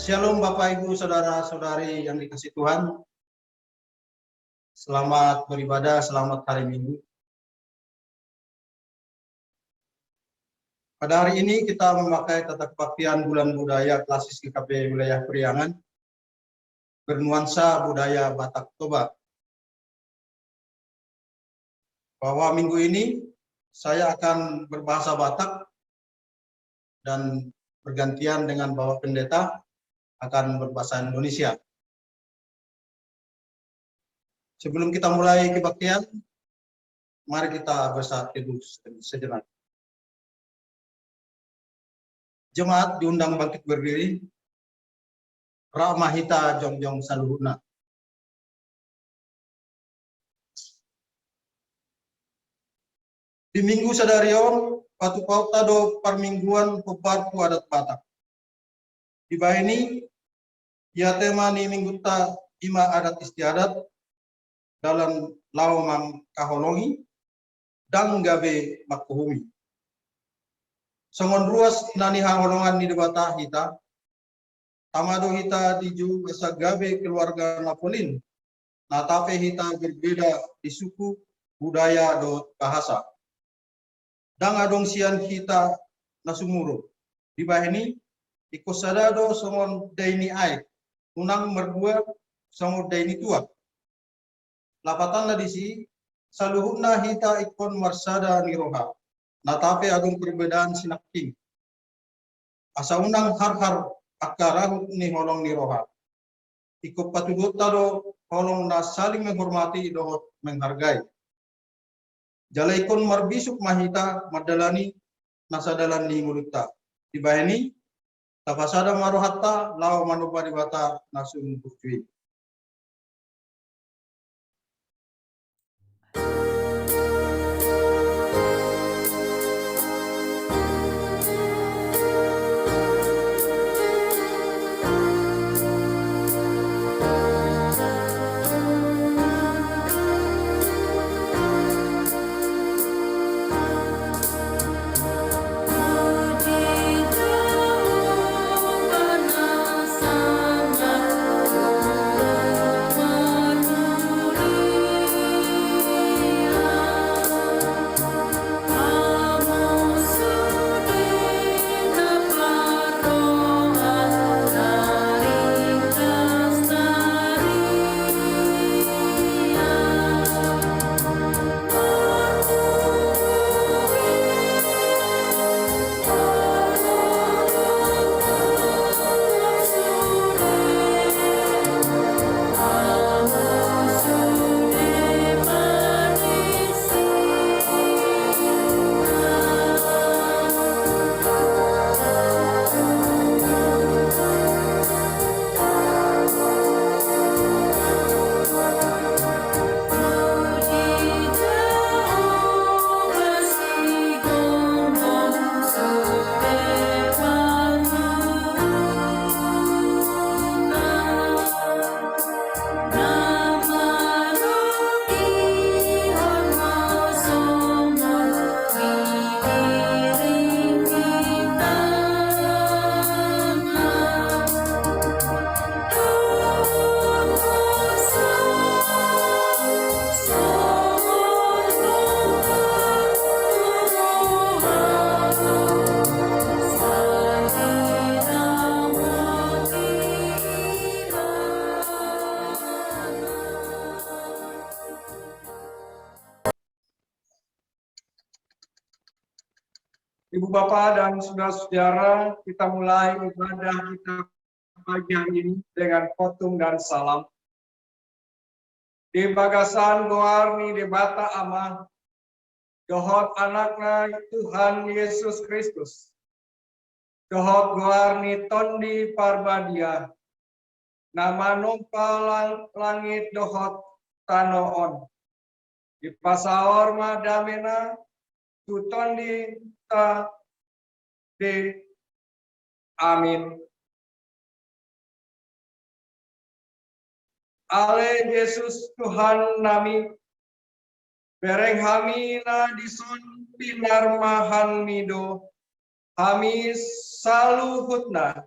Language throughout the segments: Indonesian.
Shalom Bapak Ibu Saudara-saudari yang dikasihi Tuhan. Selamat beribadah, selamat hari Minggu. Pada hari ini kita memakai tata kebaktian bulan budaya klasis GKP wilayah Priangan bernuansa budaya Batak Toba. Bahwa minggu ini saya akan berbahasa Batak dan bergantian dengan Bapak Pendeta akan berbahasa Indonesia. Sebelum kita mulai kebaktian, mari kita bersatu teduh sejenak. Jemaat diundang bangkit berdiri. Rahmahita jongjong saluhuna. Di minggu sadarion, patu pauta do permingguan peparku adat Batak. Di bahini, ya tema ni minggu ta ima adat istiadat dalam lawang kaholongi dan gabe makuhumi. Songon ruas nani haholongan ni debata hita, tamado hita diju esa gabe keluarga Napolin, natape hita berbeda di suku, budaya do bahasa. Dan adong sian kita nasumuro. Di bahini, ikosadado songon daini ai, unang merdua songon daini tua. Lapatan na disi, saluhuna hita ikon marsada niroha. Natape adong perbedaan sinakking. Asa unang har-har akarahut ni holong niroha. Ikut patudut tado holong na saling menghormati dohot menghargai. Jala ikon marbisuk mahita madalani nasadalan ni mulutta. Di bahini, tapasada marohatta lao manupa dibata nasun bukti. Ibu Bapak dan saudara-saudara, kita mulai ibadah kita pagi hari ini dengan khotbah dan salam. Di bagasan goarni debata ama, dohot anakna Tuhan Yesus Kristus. Dohot goarni tondi parbadia, nama nompal langit dohot tanoon. Di pasaor madamena, tutondi ta de amin. Ale Yesus Tuhan nami bereng hami na dison pinarmahan mido hami saluhutna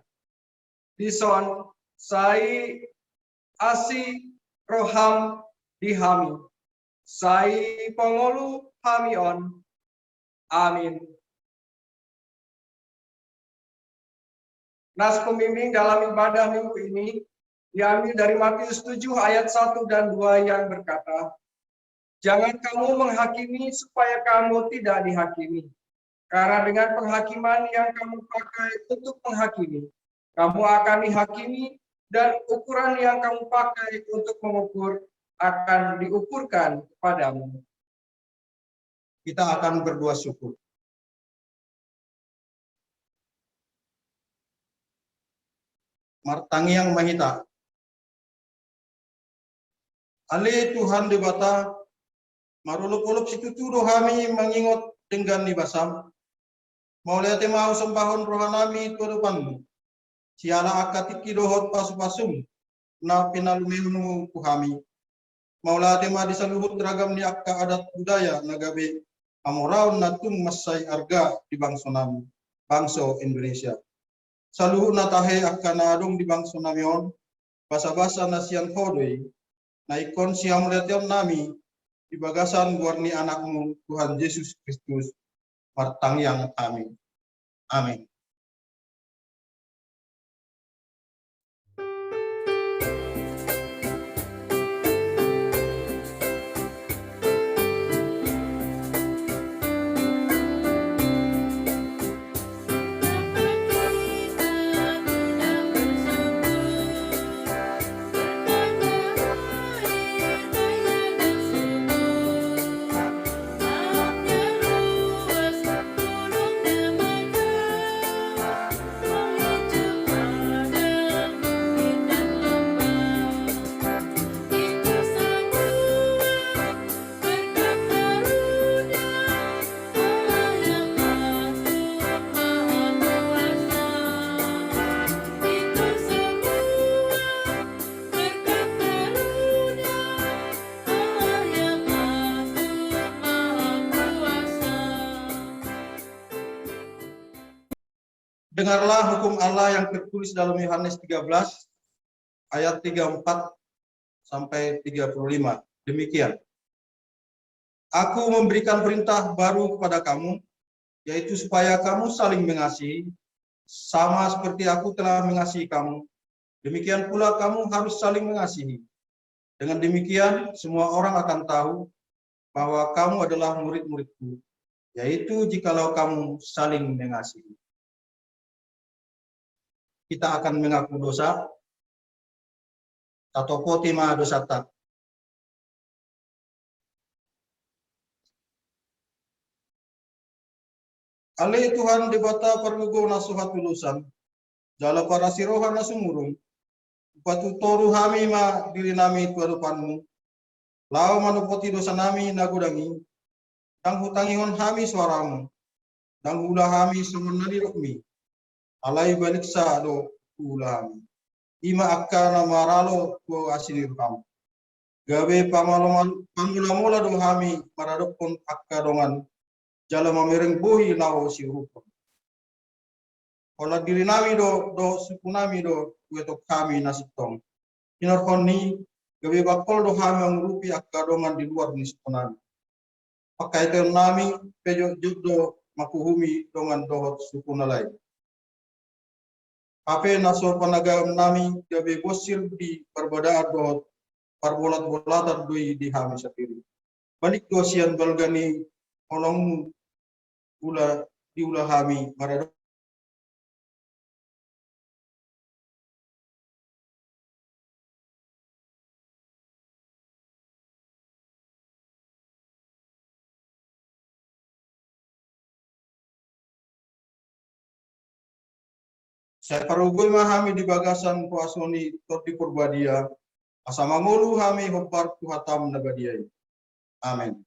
dison sai asi roham dihami sai pengolu hamion. Amin. Nas pembimbing dalam ibadah minggu ini diambil dari Matius 7 ayat 1 dan 2 yang berkata, "Jangan kamu menghakimi supaya kamu tidak dihakimi. Karena dengan penghakiman yang kamu pakai untuk menghakimi, kamu akan dihakimi, dan ukuran yang kamu pakai untuk mengukur akan diukurkan kepadamu." Kita akan berdoa syukur. Martangiang mahita. Ale Tuhan debata, marulup-ulup situturo kami mengingot dengan nibasam. Maulete mau sembahon rohanami turupanmu. Siala akatiki dohot pasu-pasum. Na pinalumihunu kuhami. Maulate ma disaluhut ragam ni akka adat budaya nagabe. Amoraun natung masai arga di bangso nami. Bangso Indonesia. Saluhut natahe akka nadong di bangso namion. Basa-basa nasian kodoi. Naikon siam letiam nami. Di bagasan warni anakmu Tuhan Yesus Kristus. Martangiang kami. Amin. Dengarlah hukum Allah yang tertulis dalam Yohanes 13 ayat 34 sampai 35. Demikian. Aku memberikan perintah baru kepada kamu, yaitu supaya kamu saling mengasihi, sama seperti aku telah mengasihi kamu. Demikian pula kamu harus saling mengasihi. Dengan demikian, semua orang akan tahu bahwa kamu adalah murid-muridku, yaitu jikalau kamu saling mengasihi. Kita akan mengaku dosa, atau potima dosa tak. Ale Tuhan debata pergugo nasuhat tulusan, jala para sirohan nasumurung, upatu toru hami ma diri nami tuarupanmu, lao manupoti dosa nami nagudangi, dang hutangihon hami suaramu, dang hula hami semenari rukmi, alai balik sa do ulami. Ima akka na maralo ko asinir kam. Gawe pamula do hami maradokon akka dongan jala mamereng bohi lao si rupa. Ola diri nami do suku nami do wetok kami nasitong. Inarkon ni gawe bakol do hami angrupi akka dongan di luar ni suku nami. Pakai ter nami pejo juddo makuhumi dongan dohot suku nalai. Ape naso panagam nami gabe bosir di perbedaan dohot parbolat-bolatan doi di hami sendiri. Balik dosian balgani olong ula di ula hami marado. Saya parugul mahami di bagasan kuasoni torti purbadia. Asamangulu hami hopar kuhatam nabadiai. Amin.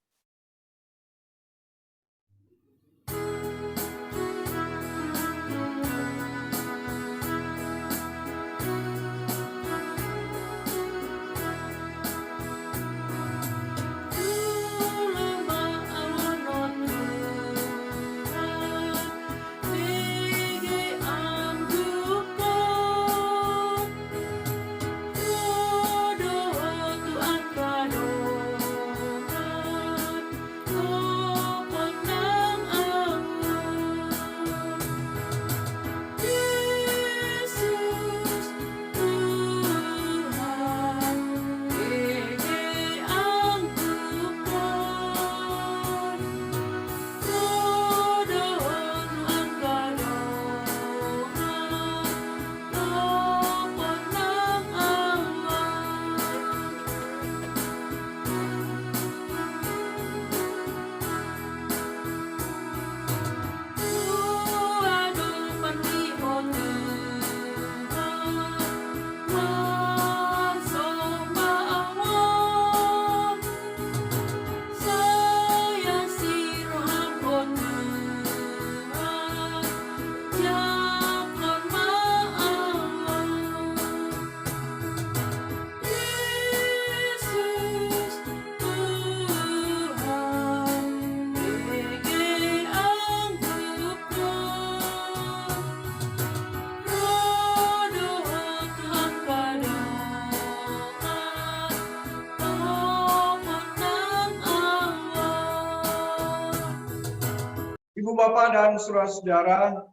Bapak dan saudara-saudara,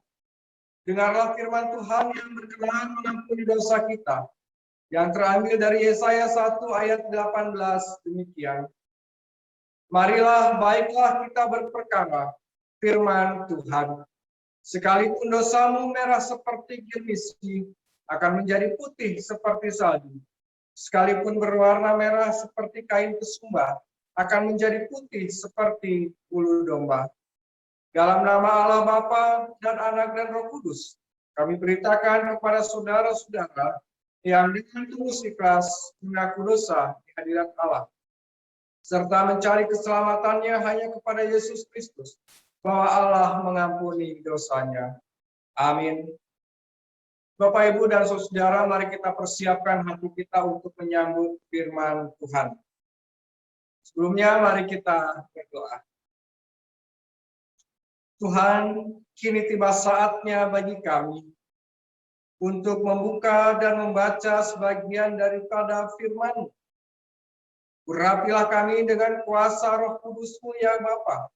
dengarlah firman Tuhan yang berkenan mengampuni dosa kita, yang terambil dari Yesaya 1 ayat 18 demikian. Marilah baiklah kita berperkara, firman Tuhan. Sekalipun dosamu merah seperti gilmisi, akan menjadi putih seperti salju. Sekalipun berwarna merah seperti kain kesumba, akan menjadi putih seperti bulu domba. Dalam nama Allah Bapa dan Anak dan Roh Kudus, kami beritakan kepada saudara-saudara yang dengan tulus ikhlas mengaku dosa di hadirat Allah, serta mencari keselamatannya hanya kepada Yesus Kristus, bahwa Allah mengampuni dosanya. Amin. Bapak, Ibu, dan saudara, mari kita persiapkan hati kita untuk menyambut firman Tuhan. Sebelumnya, mari kita berdoa. Tuhan, kini tiba saatnya bagi kami untuk membuka dan membaca sebagian daripada firman-Mu. Urapilah kami dengan kuasa Roh Kudus-Mu ya Bapa,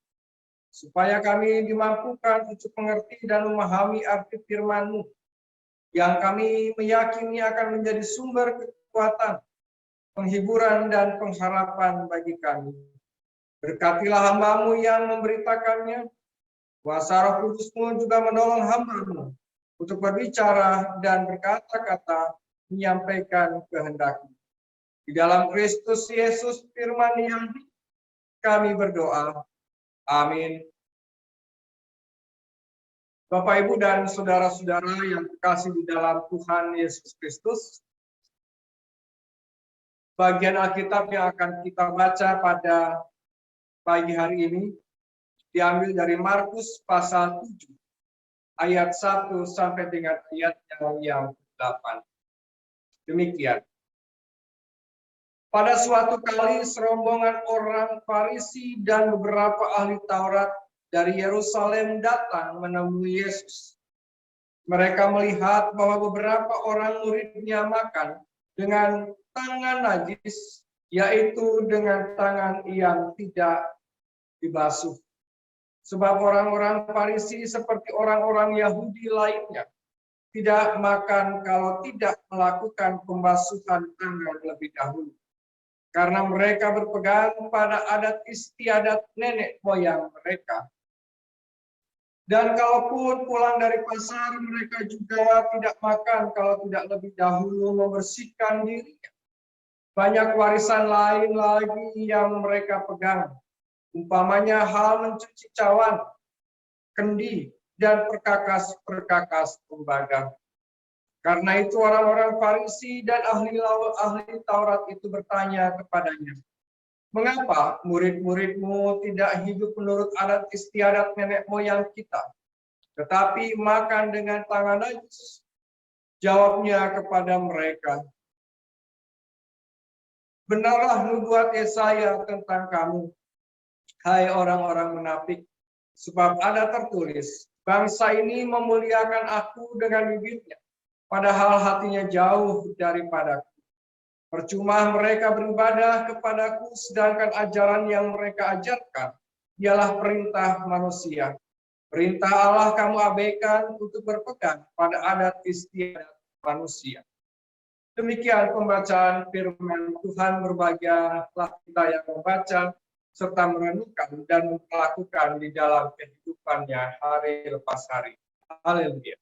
supaya kami dimampukan untuk mengerti dan memahami arti firman-Mu, yang kami meyakini akan menjadi sumber kekuatan, penghiburan, dan pengharapan bagi kami. Berkatilah hamba-Mu yang memberitakannya, kuasa Roh Kudus-Mu juga menolong hamba-Mu untuk berbicara dan berkata-kata, menyampaikan kehendak-Mu. Di dalam Kristus Yesus firman yang kami berdoa. Amin. Bapak, Ibu, dan saudara-saudara yang terkasih di dalam Tuhan Yesus Kristus, bagian Alkitab yang akan kita baca pada pagi hari ini diambil dari Markus pasal 7, ayat 1 sampai dengan ayat yang 8. Demikian. Pada suatu kali serombongan orang Farisi dan beberapa ahli Taurat dari Yerusalem datang menemui Yesus. Mereka melihat bahwa beberapa orang muridnya makan dengan tangan najis, yaitu dengan tangan yang tidak dibasuh. Sebab orang-orang Farisi seperti orang-orang Yahudi lainnya tidak makan kalau tidak melakukan pembasuhan tangan lebih dahulu. Karena mereka berpegang pada adat istiadat nenek moyang mereka. Dan kalaupun pulang dari pasar, mereka juga tidak makan kalau tidak lebih dahulu membersihkan dirinya. Banyak warisan lain lagi yang mereka pegang, umpamanya hal mencuci cawan, kendi, dan perkakas-perkakas tembaga. Karena itu orang-orang Farisi dan ahli Taurat itu bertanya kepadanya, "Mengapa murid-muridmu tidak hidup menurut adat istiadat nenek moyang kita, tetapi makan dengan tangan najis?" Jawabnya kepada mereka, "Benarlah nubuat Yesaya tentang kamu, hai orang-orang munafik, sebab ada tertulis, bangsa ini memuliakan aku dengan bibirnya, padahal hatinya jauh daripadaku. Percuma mereka beribadah kepadaku, sedangkan ajaran yang mereka ajarkan ialah perintah manusia. Perintah Allah kamu abaikan untuk berpegang pada adat istiadat manusia." Demikian pembacaan firman Tuhan. Berbahagialah kita yang membaca serta merenungkan dan melakukan di dalam kehidupannya hari lepas hari. Haleluya.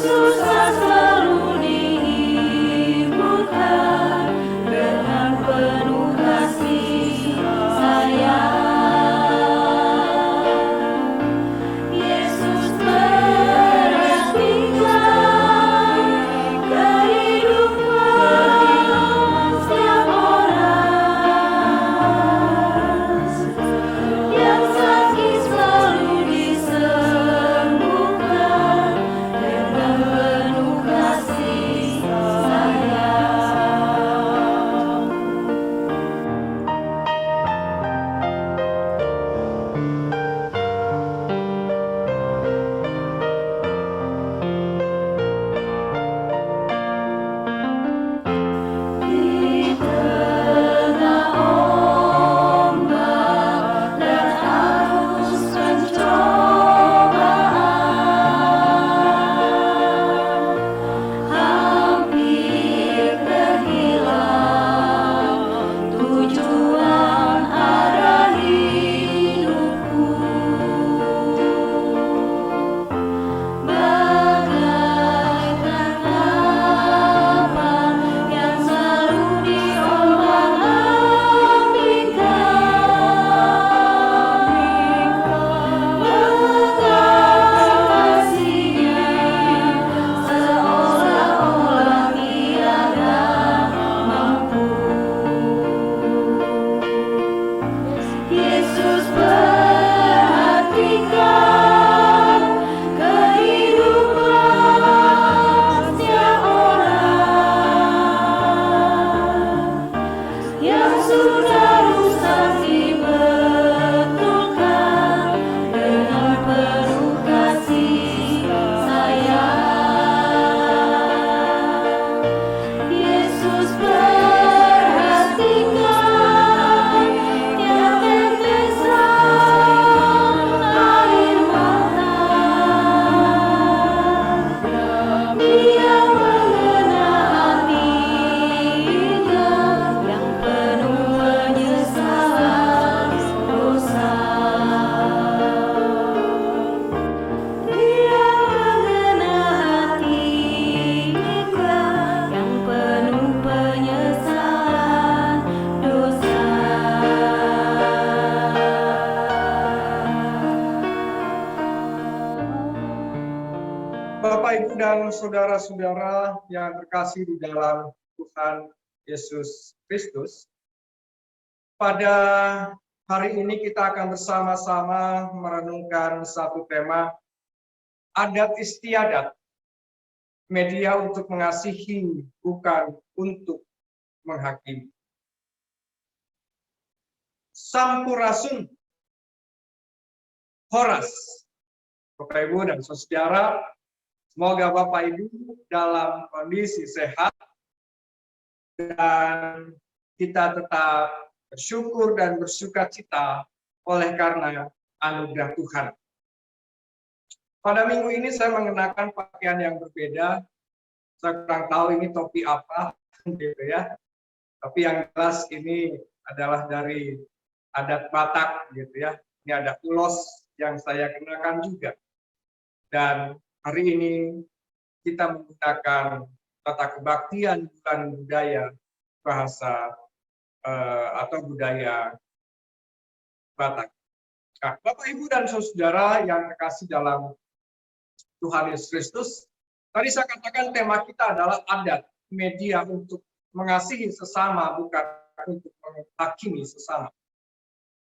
susah selalu dihiburkan dengan penuh kasih sayang. Yesus perhatikan kehidupan setiap orang yang sakit selalu disembuhkan dengan penuh kasih sayang. Di tengah ombak dan arus pencobaan, hampir terhilang tujuan arah hidupku. Bagaikan kapal yang selalu diombang-ambingkan, menganggap kasihnya seolah-olah tiada mampu. Yesus perhatikan kehidupan setiap orang yang sudah rusak dibetulkan dengan penuh kasih sayang. Yesus perhatikan tiap tetesan air mata. Dia mengena hati kita yang penuh penyesalan dosa. Dia mengena hati kita yang penuh penyesalan dosa. Bapak, Ibu, dan saudara-saudara yang terkasih di dalam Tuhan Yesus Kristus, pada hari ini kita akan bersama-sama merenungkan satu tema, adat istiadat, media untuk mengasihi, bukan untuk menghakimi. Sampurasun Horas. Bapak, Ibu, dan saudara, semoga Bapak Ibu dalam kondisi sehat dan kita tetap bersyukur dan bersukacita oleh karena anugerah Tuhan. Pada minggu ini saya mengenakan pakaian yang berbeda. Saya kurang tahu ini topi apa, gitu ya. Tapi yang jelas ini adalah dari adat Batak, gitu ya. Ini ada ulos yang saya kenakan juga. Dan hari ini kita menggunakan tata kebaktian bukan budaya bahasa atau budaya Batak. Nah, Bapak, Ibu, dan saudara yang terkasih dalam Tuhan Yesus Kristus, tadi saya katakan tema kita adalah adat, media untuk mengasihi sesama, bukan untuk menghakimi sesama.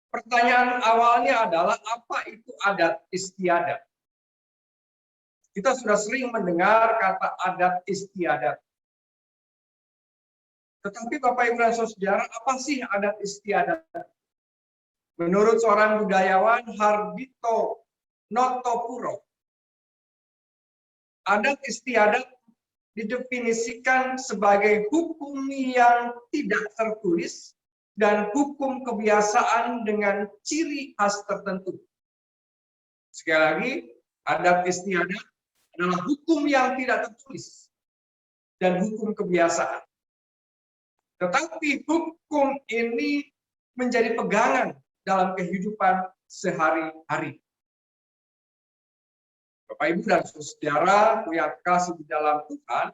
Pertanyaan awalnya adalah, apa itu adat istiadat? Kita sudah sering mendengar kata adat istiadat. Tetapi Bapak, Ibu, dan saudara, apa sih adat istiadat? Menurut seorang budayawan, Hardito Notopuro, adat istiadat didefinisikan sebagai hukum yang tidak tertulis dan hukum kebiasaan dengan ciri khas tertentu. Sekali lagi, adat istiadat adalah hukum yang tidak tertulis dan hukum kebiasaan. Tetapi hukum ini menjadi pegangan dalam kehidupan sehari-hari. Bapak Ibu dan saudara yang kasih di dalam Tuhan,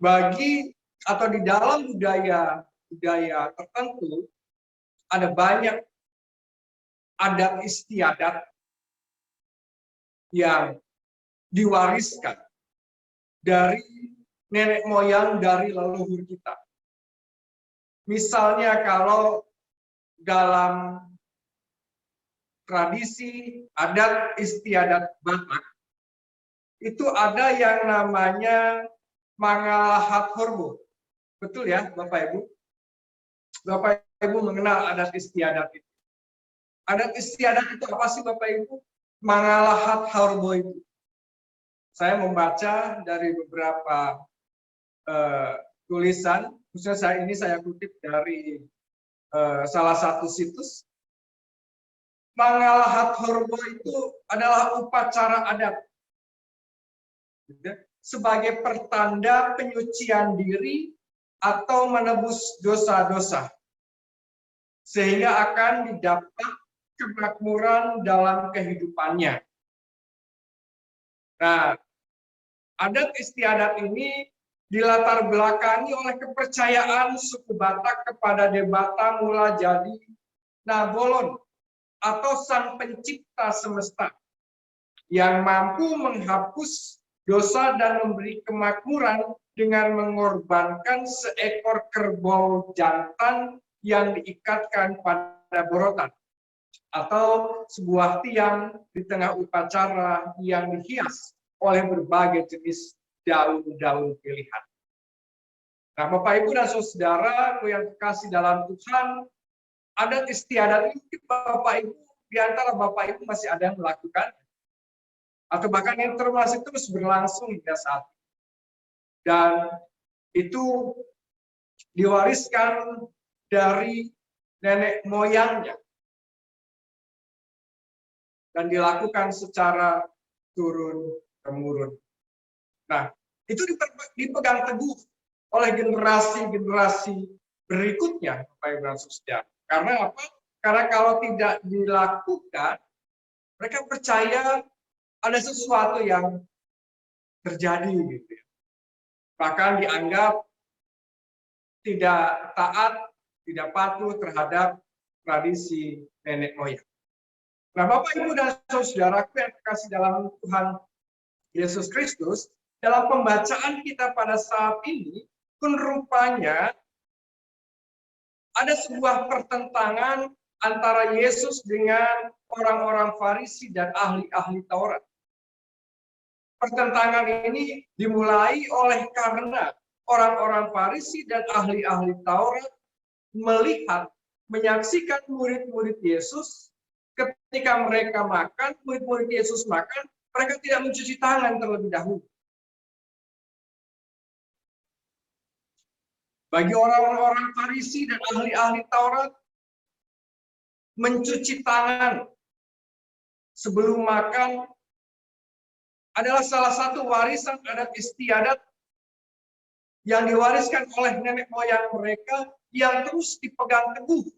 bagi atau di dalam budaya tertentu ada banyak adat istiadat yang diwariskan dari nenek moyang dari leluhur kita. Misalnya kalau dalam tradisi adat istiadat Batak, itu ada yang namanya Mangalahat Horbo. Betul ya, Bapak Ibu? Bapak Ibu mengenal adat istiadat itu. Adat istiadat itu apa sih, Bapak Ibu? Mangalahat Horbo itu. Saya membaca dari beberapa tulisan, khususnya saya kutip dari salah satu situs. Mangalahat Horbo itu adalah upacara adat sebagai pertanda penyucian diri atau menebus dosa-dosa, sehingga akan didapat kemakmuran dalam kehidupannya. Nah, adat istiadat ini dilatar belakangi oleh kepercayaan suku Batak kepada Dewata Mula Jadi Nabolon atau Sang Pencipta Semesta yang mampu menghapus dosa dan memberi kemakmuran dengan mengorbankan seekor kerbau jantan yang diikatkan pada borotan atau sebuah tiang di tengah upacara yang dihias oleh berbagai jenis daun-daun pilihan. Nah, Bapak Ibu dan saudara yang dikasih dalam Tuhan, adat istiadat ini Bapak Ibu, di antara Bapak Ibu masih ada yang melakukan, atau bahkan yang masih terus berlangsung hingga saat ini. Dan itu diwariskan dari nenek moyangnya dan dilakukan secara turun-temurun. Nah, itu dipegang teguh oleh generasi-generasi berikutnya, Bapak Ibu dan Saudara. Karena apa? Karena kalau tidak dilakukan, mereka percaya ada sesuatu yang terjadi gitu ya. Bahkan dianggap tidak taat, tidak patuh terhadap tradisi nenek moyang. Nah, Bapak Ibu dan saudaraku yang terkasih dalam Tuhan Yesus Kristus, dalam pembacaan kita pada saat ini pun rupanya ada sebuah pertentangan antara Yesus dengan orang-orang Farisi dan ahli-ahli Taurat. Pertentangan ini dimulai oleh karena orang-orang Farisi dan ahli-ahli Taurat melihat, menyaksikan murid-murid Yesus ketika mereka makan, murid-murid Yesus makan, mereka tidak mencuci tangan terlebih dahulu. Bagi orang-orang Farisi dan ahli-ahli Taurat, mencuci tangan sebelum makan adalah salah satu warisan adat istiadat yang diwariskan oleh nenek moyang mereka yang terus dipegang teguh.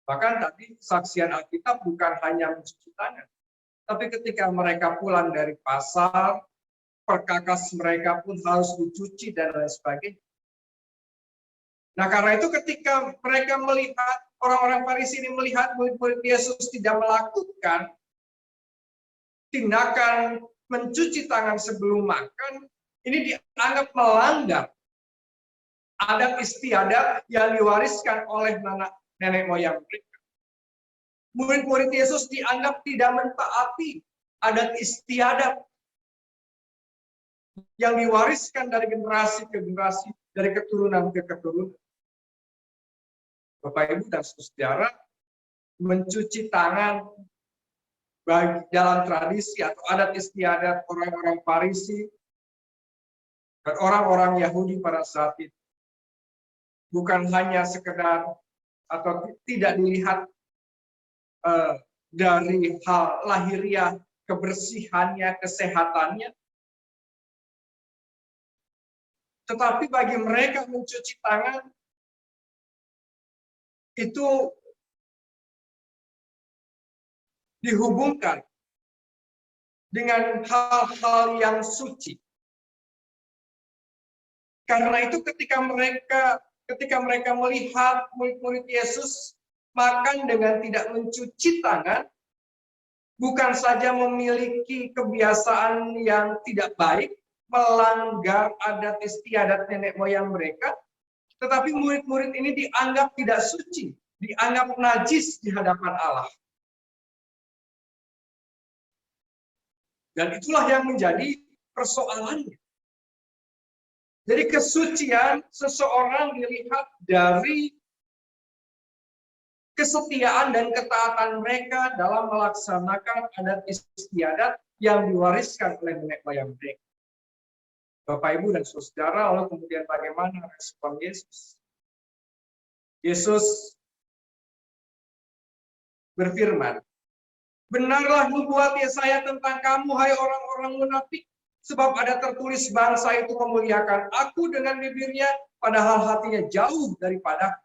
Bahkan tadi saksian Alkitab bukan hanya mencuci tangan, tapi ketika mereka pulang dari pasar, perkakas mereka pun harus dicuci dan lain sebagainya. Nah, karena itu ketika mereka melihat, orang-orang Farisi ini melihat murid-murid Yesus tidak melakukan tindakan mencuci tangan sebelum makan, ini dianggap melanggar adat istiadat yang diwariskan oleh nenek moyang mereka. Murid-murid Yesus dianggap tidak mentaati adat istiadat yang diwariskan dari generasi ke generasi, dari keturunan ke keturunan. Bapak Ibu dan saudara, mencuci tangan bagi dalam tradisi atau adat istiadat orang-orang Farisi dan orang-orang Yahudi pada saat itu bukan hanya sekedar atau tidak dilihat dari hal lahiriah, kebersihannya, kesehatannya, tetapi bagi mereka mencuci tangan itu dihubungkan dengan hal-hal yang suci. Karena itu ketika mereka melihat murid-murid Yesus makan dengan tidak mencuci tangan, bukan saja memiliki kebiasaan yang tidak baik, melanggar adat istiadat nenek moyang mereka, tetapi murid-murid ini dianggap tidak suci, dianggap najis di hadapan Allah. Dan itulah yang menjadi persoalannya. Jadi kesucian seseorang dilihat dari kesetiaan dan ketaatan mereka dalam melaksanakan adat istiadat yang diwariskan oleh nenek moyang mereka. Bapak, Ibu, dan saudara, lalu kemudian bagaimana respon Yesus? Yesus berfirman, "Benarlah nubuat Yesaya tentang kamu, hai orang-orang munafik, sebab ada tertulis bangsa itu memuliakan aku dengan bibirnya, padahal hatinya jauh daripada.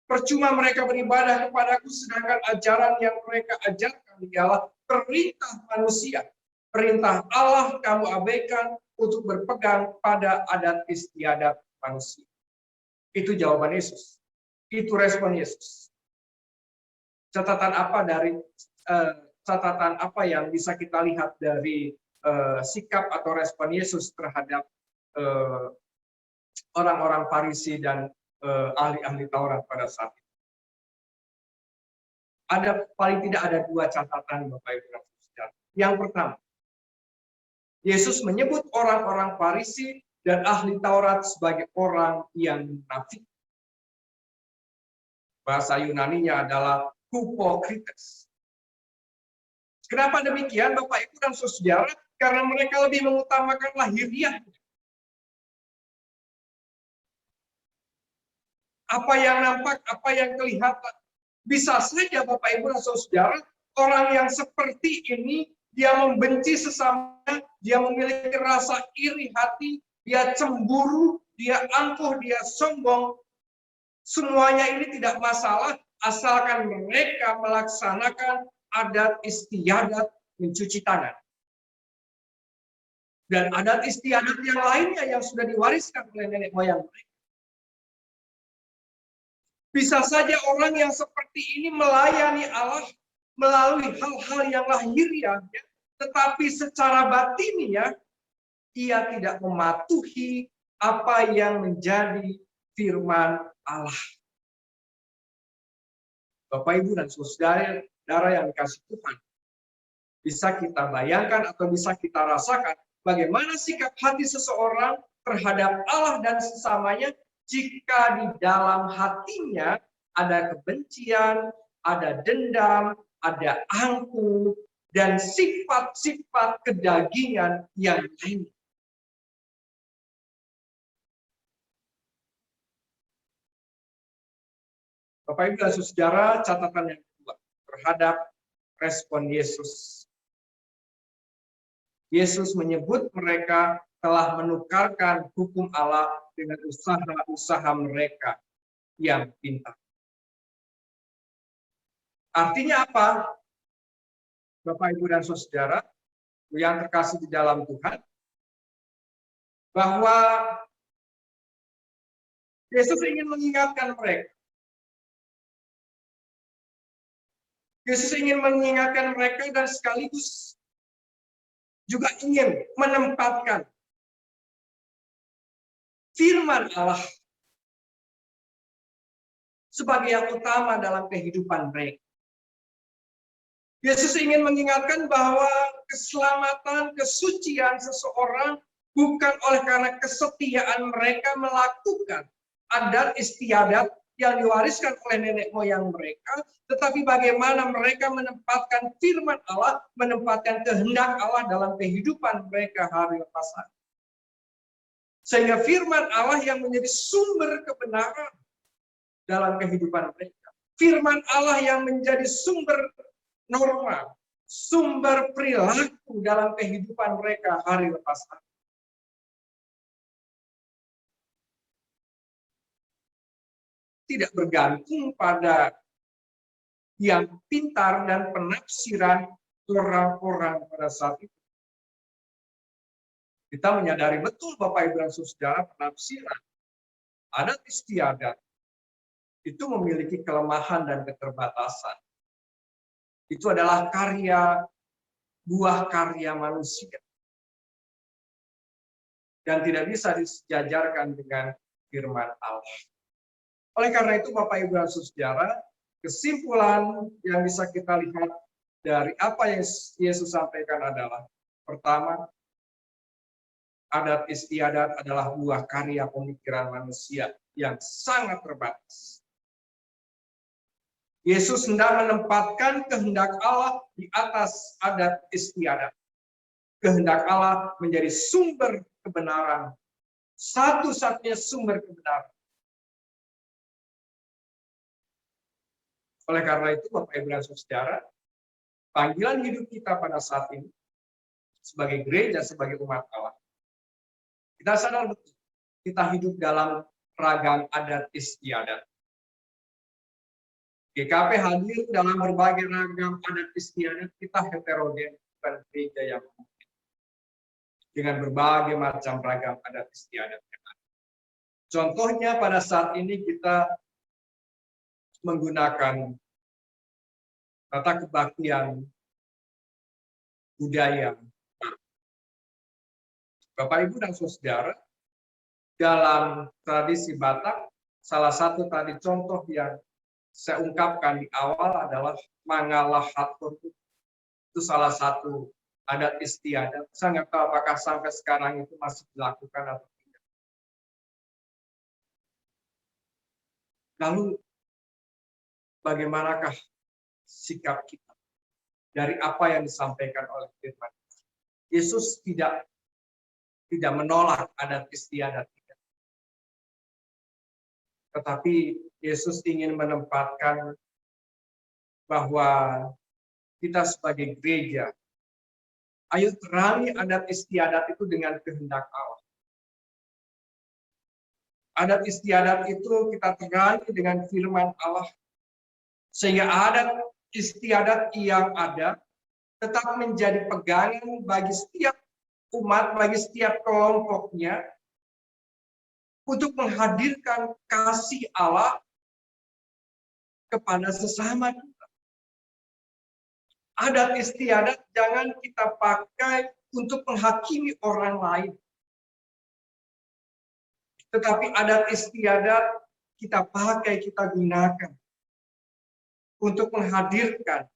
Percuma mereka beribadah kepadaku, sedangkan ajaran yang mereka ajarkan ialah perintah manusia. Perintah Allah kamu abaikan untuk berpegang pada adat istiadat manusia." Itu jawaban Yesus. Itu respon Yesus. Catatan apa yang bisa kita lihat dari sikap atau respon Yesus terhadap orang-orang Farisi dan ahli-ahli Taurat pada saat itu? Paling tidak ada dua catatan, Bapak Ibu dan Saudara. Yang pertama, Yesus menyebut orang-orang Farisi dan ahli Taurat sebagai orang yang munafik. Bahasa Yunaninya adalah hypocrites. Kenapa demikian, Bapak Ibu dan Saudara? Karena mereka lebih mengutamakan lahiriah. Apa yang nampak, apa yang kelihatan. Bisa saja Bapak Ibu dan Saudara, orang yang seperti ini, dia membenci sesamanya, dia memiliki rasa iri hati, dia cemburu, dia angkuh, dia sombong. Semuanya ini tidak masalah, asalkan mereka melaksanakan adat istiadat mencuci tangan. Dan adat istiadat yang lainnya yang sudah diwariskan oleh nenek moyang mereka. Bisa saja orang yang seperti ini melayani Allah melalui hal-hal yang lahiriah, tetapi secara batiniah ia tidak mematuhi apa yang menjadi firman Allah. Bapak, Ibu, dan saudara yang dikasih Tuhan, bisa kita bayangkan atau bisa kita rasakan bagaimana sikap hati seseorang terhadap Allah dan sesamanya jika di dalam hatinya ada kebencian, ada dendam, ada angkuh, dan sifat-sifat kedagingan yang lain. Bapak, Ibu, dan saudara, catatan yang kedua terhadap respon Yesus. Yesus menyebut mereka telah menukarkan hukum Allah dengan usaha-usaha mereka yang pintar. Artinya apa? Bapak, Ibu, dan saudara yang terkasih di dalam Tuhan, bahwa Yesus ingin mengingatkan mereka. Yesus ingin mengingatkan mereka dan sekaligus juga ingin menempatkan firman Allah sebagai yang utama dalam kehidupan mereka. Yesus ingin mengingatkan bahwa keselamatan, kesucian seseorang bukan oleh karena kesetiaan mereka melakukan adat istiadat yang diwariskan oleh nenek moyang mereka, tetapi bagaimana mereka menempatkan firman Allah, menempatkan kehendak Allah dalam kehidupan mereka hari lepas hari. Sehingga firman Allah yang menjadi sumber kebenaran dalam kehidupan mereka. Firman Allah yang menjadi sumber norma, sumber perilaku dalam kehidupan mereka hari lepas hari. Tidak bergantung pada yang pintar dan penafsiran orang-orang pada saat itu. Kita menyadari betul Bapak Ibu dan Saudara, penafsiran adat istiadat itu memiliki kelemahan dan keterbatasan. Itu adalah buah karya manusia. Dan tidak bisa disejajarkan dengan firman Allah. Oleh karena itu Bapak Ibu dan Saudara, kesimpulan yang bisa kita lihat dari apa yang Yesus sampaikan adalah, pertama, adat istiadat adalah buah karya pemikiran manusia yang sangat terbatas. Yesus hendak menempatkan kehendak Allah di atas adat istiadat. Kehendak Allah menjadi sumber kebenaran, satu-satunya sumber kebenaran. Oleh karena itu, Bapak Ibu dan Saudara, panggilan hidup kita pada saat ini sebagai gereja, sebagai umat Allah, kita sadar betul kita hidup dalam ragam adat istiadat. GKP hadir dalam berbagai ragam adat istiadat, kita heterogen, bukan gereja yang mungkin. Dengan berbagai macam ragam adat istiadat. Contohnya pada saat ini kita menggunakan tata kebaktian budaya. Bapak, Ibu, dan Saudara, dalam tradisi Batak, salah satu tadi contoh yang saya ungkapkan di awal adalah Mangalah Hatur. Itu salah satu adat istiadat. Saya nggak tahu apakah sampai sekarang itu masih dilakukan atau tidak. Lalu, bagaimanakah sikap kita dari apa yang disampaikan oleh firman? Yesus tidak menolak adat istiadat kita. Tetapi Yesus ingin menempatkan bahwa kita sebagai gereja, ayo terangi adat istiadat itu dengan kehendak Allah. Adat istiadat itu kita terangi dengan firman Allah, sehingga adat istiadat yang ada tetap menjadi pegangan bagi setiap umat, bagi setiap kelompoknya, untuk menghadirkan kasih Allah kepada sesama kita. Adat istiadat jangan kita pakai untuk menghakimi orang lain. Tetapi adat istiadat kita pakai, kita gunakan untuk menghadirkan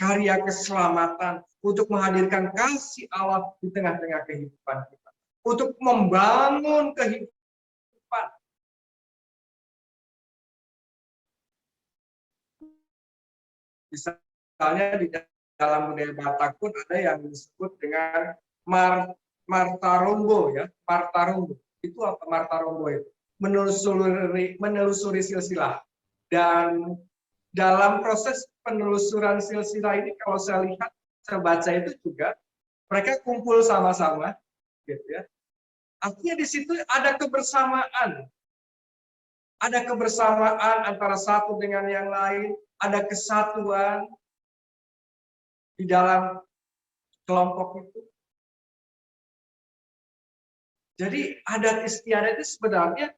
karya keselamatan, untuk menghadirkan kasih Allah di tengah-tengah kehidupan kita, untuk membangun kehidupan. Misalnya di dalam budaya Batak pun ada yang disebut dengan Martarombo, ya, Martarombo. Itu apa Martarombo itu? Menelusuri silsilah. Dan dalam proses penelusuran silsilah ini, kalau saya lihat, saya baca itu juga, mereka kumpul sama-sama, gitu ya. Artinya di situ ada kebersamaan. Ada kebersamaan antara satu dengan yang lain, ada kesatuan di dalam kelompok itu. Jadi adat istiadat itu sebenarnya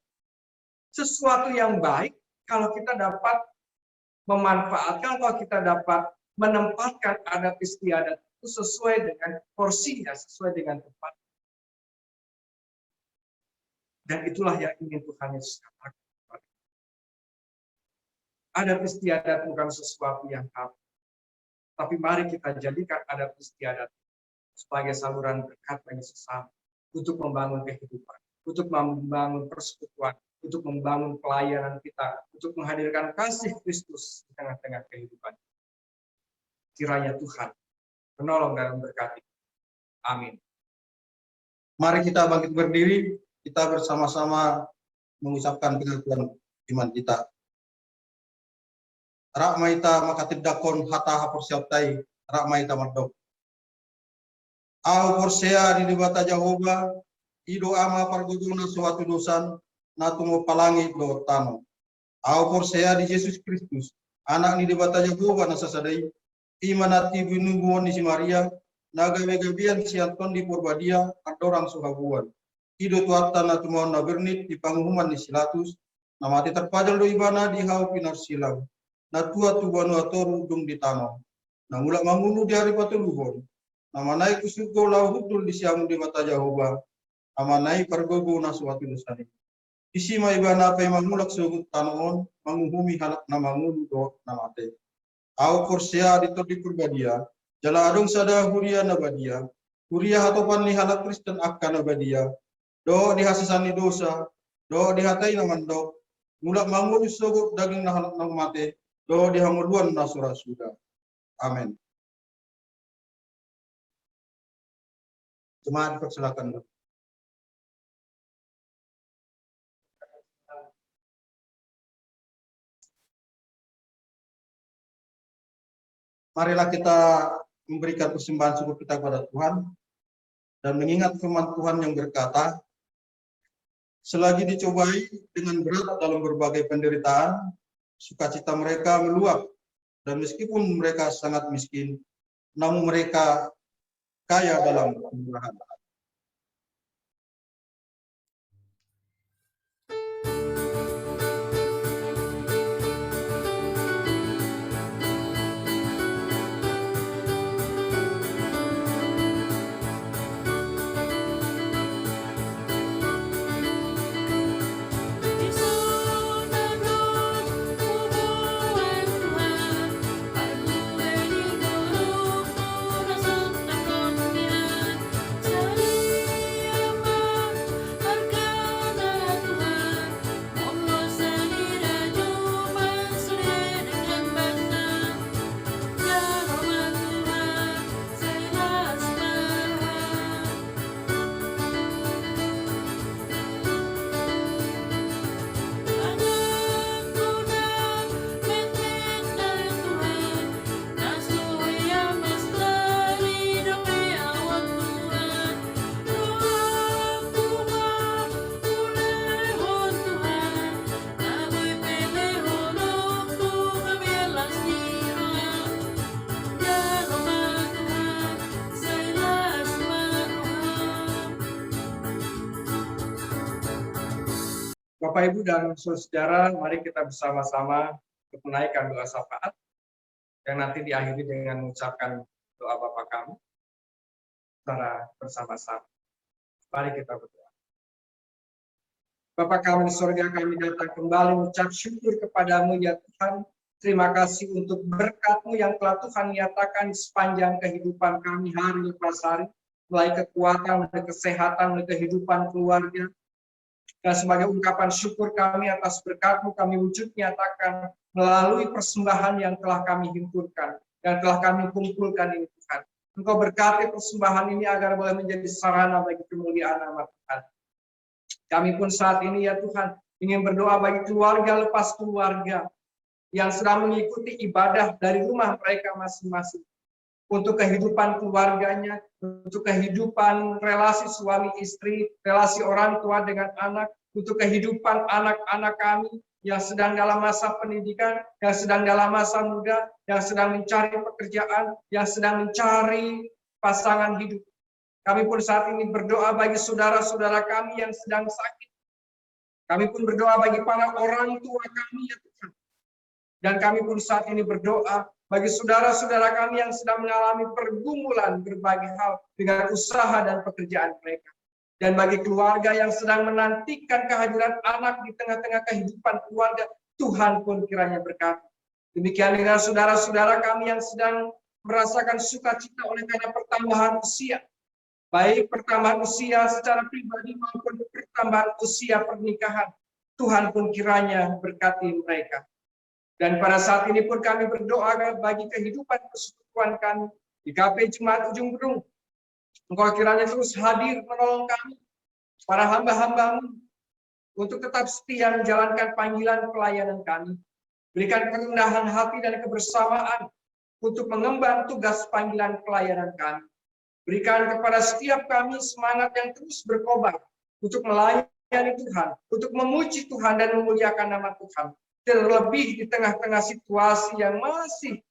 sesuatu yang baik kalau kita dapat memanfaatkan, kalau kita dapat menempatkan adat istiadat itu sesuai dengan porsinya, sesuai dengan tempat. Dan itulah yang ingin Tuhan Yesus katakan. Adat istiadat bukan sesuatu yang tabu. Tapi mari kita jadikan adat istiadat sebagai saluran berkat bagi sesama, untuk membangun kehidupan, untuk membangun persekutuan, untuk membangun pelayanan kita, untuk menghadirkan kasih Kristus di tengah-tengah kehidupan. Kiranya Tuhan menolong dan memberkati. Amin. Mari kita bangkit berdiri, kita bersama-sama mengucapkan pengakuan iman kita. Rakmaita makatidakon hata haporsiaptai, rakmaita mardok. Au porsea di dibata Jehovah, ido ama parguduna suatu dosan, natungo palangi do tano. Au porsea di Yesus Kristus, anak ni debata Yakoba na sasadai, imanati binubuan ni si Maria, naga gabian si Anton di Purbadia, adorang suhabuan. Ido tuata na tumawon na bernit di pangumuman ni Silatus, na mati terpajal do ibana di hau pinar silang, na tua tubanu atoru dung di tanah, na mulak mangunu di hari patuluhon, na manai kusuko lau hudul di siamu di mata Yahoba, na manai pergogo na suatu nusani. Isi mai ibana pe mangulak sugut tanon, manguhumi halak na mangunu do na mate. Au korsea di todi Purbadia, jala adong sada huria na badia, huria hatopan ni halak Kristen akan na badia, do dihasisani dosa, do dihatai na mandok, mulak mangulu sugut daging na halak na mate, do dihanguluan na surah sudah. Amin. Jemaat persilakan. Marilah kita memberikan persembahan syukur kita kepada Tuhan dan mengingat firman Tuhan yang berkata, selagi dicobai dengan berat dalam berbagai penderitaan, sukacita mereka meluap, dan meskipun mereka sangat miskin, namun mereka kaya dalam kemurahan. Bapak, Ibu, dan saudara, mari kita bersama-sama menaikkan doa syafaat yang nanti diakhiri dengan mengucapkan doa Bapa kami secara bersama-sama. Mari kita berdoa. Bapa kami di surga, kami datang kembali mengucap syukur kepadamu ya Tuhan. Terima kasih untuk berkat-Mu yang telah Tuhan nyatakan sepanjang kehidupan kami hari lepas hari, mulai kekuatan, mulai kesehatan, mulai kehidupan keluarga. Dan sebagai ungkapan syukur kami atas berkat-Mu, kami wujud nyatakan melalui persembahan yang telah kami himpunkan, yang telah kami kumpulkan ini Tuhan. Engkau berkati persembahan ini agar boleh menjadi sarana bagi kemuliaan nama Tuhan. Kami pun saat ini ya Tuhan, ingin berdoa bagi keluarga lepas keluarga yang sedang mengikuti ibadah dari rumah mereka masing-masing. Untuk kehidupan keluarganya, untuk kehidupan relasi suami istri, relasi orang tua dengan anak, untuk kehidupan anak-anak kami yang sedang dalam masa pendidikan, yang sedang dalam masa muda, yang sedang mencari pekerjaan, yang sedang mencari pasangan hidup. Kami pun saat ini berdoa bagi saudara-saudara kami yang sedang sakit. Kami pun berdoa bagi para orang tua kami ya Tuhan. Dan kami pun saat ini berdoa bagi saudara-saudara kami yang sedang mengalami pergumulan berbagai hal dengan usaha dan pekerjaan mereka. Dan bagi keluarga yang sedang menantikan kehadiran anak di tengah-tengah kehidupan keluarga, Tuhan pun kiranya berkati. Demikian dengan saudara-saudara kami yang sedang merasakan sukacita oleh karena pertambahan usia. Baik pertambahan usia secara pribadi maupun pertambahan usia pernikahan. Tuhan pun kiranya berkati mereka. Dan pada saat ini pun kami berdoa bagi kehidupan persekutuan kami di KP Jemaat Ujung Berung. Engkau kiranya terus hadir menolong kami, para hamba-hamba-Mu, untuk tetap setia menjalankan panggilan pelayanan kami. Berikan kerendahan hati dan kebersamaan untuk mengemban tugas panggilan pelayanan kami. Berikan kepada setiap kami semangat yang terus berkobar untuk melayani Tuhan, untuk memuji Tuhan dan memuliakan nama Tuhan. terlebih di tengah-tengah situasi yang masih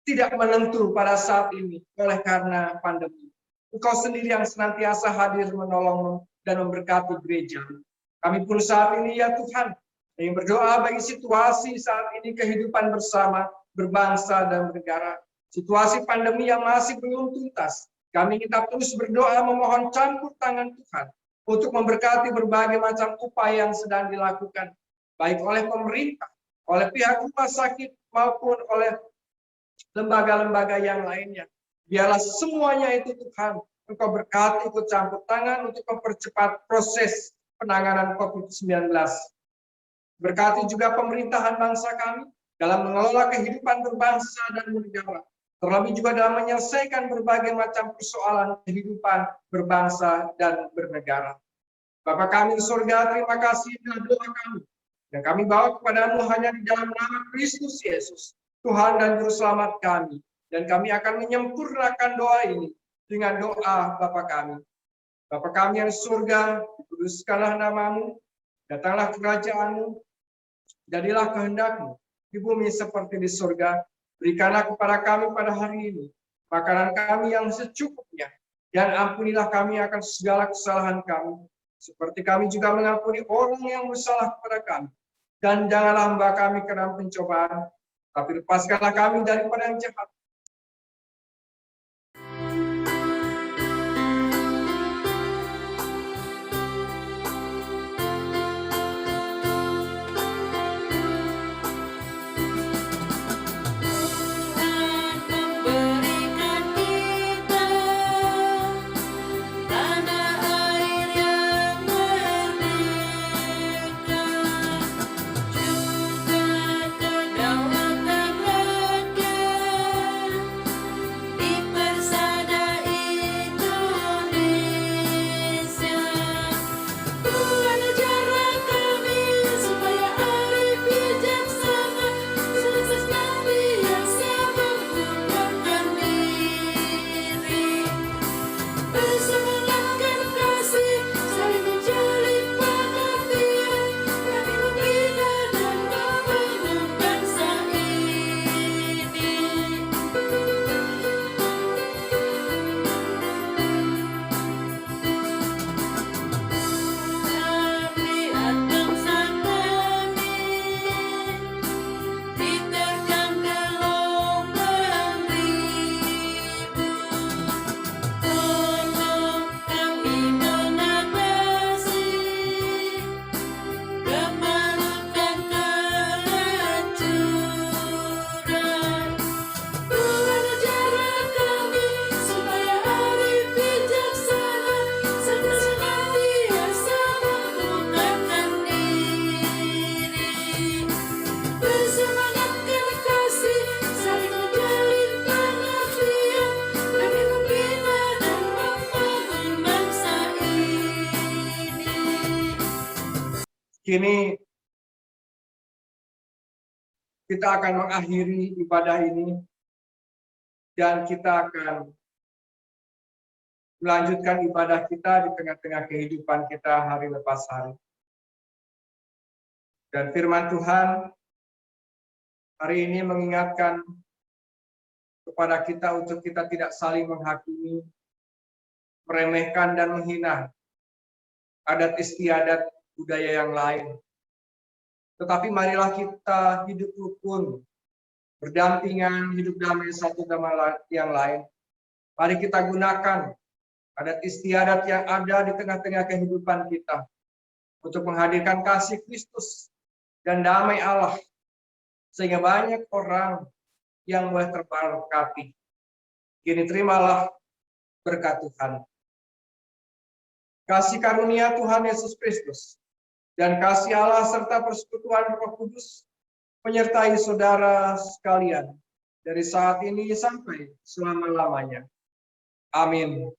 tidak menentu pada saat ini oleh karena pandemi. Engkau sendiri yang senantiasa hadir menolong dan memberkati gereja. Kami pun saat ini ya Tuhan, yang berdoa bagi situasi saat ini kehidupan bersama, berbangsa dan bernegara. Situasi pandemi yang masih belum tuntas. Kami kita terus berdoa memohon campur tangan Tuhan untuk memberkati berbagai macam upaya yang sedang dilakukan, baik oleh pemerintah, oleh pihak rumah sakit, maupun oleh lembaga-lembaga yang lainnya. Biarlah semuanya itu Tuhan, Engkau berkati, ikut campur tangan untuk mempercepat proses penanganan COVID-19. Berkati juga pemerintahan bangsa kami dalam mengelola kehidupan berbangsa dan bernegara. Terlebih juga dalam menyelesaikan berbagai macam persoalan kehidupan berbangsa dan bernegara. Bapa kami di surga, terima kasih dan doa kami. Dan kami bawa kepadamu hanya di dalam nama Kristus Yesus, Tuhan dan Juru Selamat kami. Dan kami akan menyempurnakan doa ini dengan doa Bapa kami. Bapa kami yang di surga, dikuduskanlah namamu, datanglah kerajaanmu, jadilah kehendakmu di bumi seperti di surga. Berikanlah kepada kami pada hari ini makanan kami yang secukupnya, dan ampunilah kami akan segala kesalahan kami, seperti kami juga mengampuni orang yang bersalah kepada kami. Dan janganlah membawa kami ke dalam pencobaan, tapi lepaskanlah kami daripada yang jahat. Kini kita akan mengakhiri ibadah ini dan kita akan melanjutkan ibadah kita di tengah-tengah kehidupan kita hari lepas hari. Dan firman Tuhan hari ini mengingatkan kepada kita untuk kita tidak saling menghakimi, meremehkan dan menghina adat istiadat budaya yang lain. Tetapi marilah kita hidup rukun, berdampingan, hidup damai satu sama yang lain. Mari kita gunakan adat istiadat yang ada di tengah-tengah kehidupan kita untuk menghadirkan kasih Kristus dan damai Allah, sehingga banyak orang yang boleh terberkati. Kini terimalah berkat Tuhan. Kasih karunia Tuhan Yesus Kristus dan kasih Allah serta persekutuan Roh Kudus menyertai saudara sekalian dari saat ini sampai selama-lamanya. Amin.